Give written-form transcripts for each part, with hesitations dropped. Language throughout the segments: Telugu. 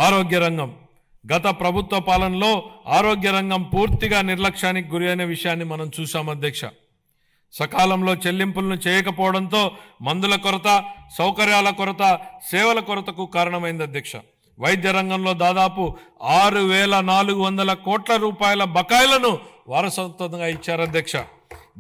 ఆరోగ్య రంగం గత ప్రభుత్వ పాలనలో ఆరోగ్య రంగం పూర్తిగా నిర్లక్ష్యానికి గురైన విషయాన్ని మనం చూసాం అధ్యక్ష. సకాలంలో చెల్లింపులను చేయకపోవడంతో మందుల కొరత, సౌకర్యాల కొరత, సేవల కొరతకు కారణమైంది అధ్యక్ష. వైద్య రంగంలో దాదాపు 6,400 కోట్ల రూపాయల బకాయిలను వారసత్వంగా ఇచ్చారు అధ్యక్ష.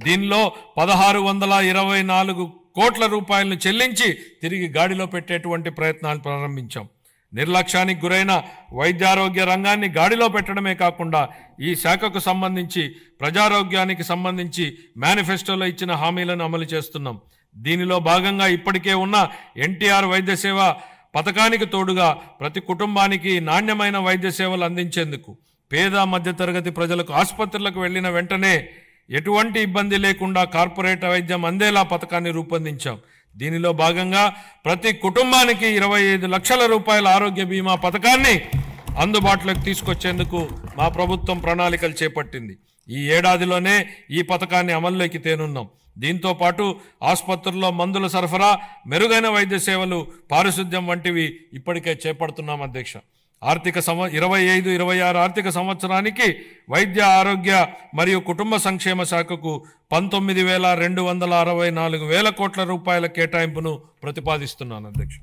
దీనిలో 1,624 కోట్ల రూపాయలను చెల్లించి తిరిగి గాడిలో పెట్టేటువంటి ప్రయత్నాలు ప్రారంభించాం. నిర్లక్ష్యానికి గురైన వైద్యారోగ్య రంగాన్ని గాడిలో పెట్టడమే కాకుండా ఈ శాఖకు సంబంధించి ప్రజారోగ్యానికి సంబంధించి మేనిఫెస్టోలో ఇచ్చిన హామీలను అమలు చేస్తున్నాం. దీనిలో భాగంగా ఇప్పటికే ఉన్న ఎన్టీఆర్ వైద్య సేవ పథకానికి తోడుగా ప్రతి కుటుంబానికి నాణ్యమైన వైద్య సేవలు అందించేందుకు పేద మధ్యతరగతి ప్రజలకు ఆసుపత్రులకు వెళ్లిన వెంటనే ఎటువంటి ఇబ్బంది లేకుండా కార్పొరేట్ వైద్యం అందేలా పథకాన్ని రూపొందించాం. దీనిలో భాగంగా ప్రతి కుటుంబానికి 25 లక్షల రూపాయల ఆరోగ్య బీమా పథకాన్ని అందుబాటులోకి తీసుకొచ్చేందుకు మా ప్రభుత్వం ప్రణాళికలు చేపట్టింది. ఈ ఏడాదిలోనే ఈ పథకాన్ని అమల్లోకి తేనున్నాం. దీంతో పాటు ఆసుపత్రుల్లో మందుల సరఫరా, మెరుగైన వైద్య సేవలు, పారిశుద్ధ్యం వంటివి ఇప్పటికే చేపడుతున్నాం అధ్యక్ష. 25-26 ఆర్థిక సంవత్సరానికి వైద్య ఆరోగ్య మరియు కుటుంబ సంక్షేమ శాఖకు 19,264 కోట్ల రూపాయల కేటాయింపును ప్రతిపాదిస్తున్నాను అధ్యక్ష.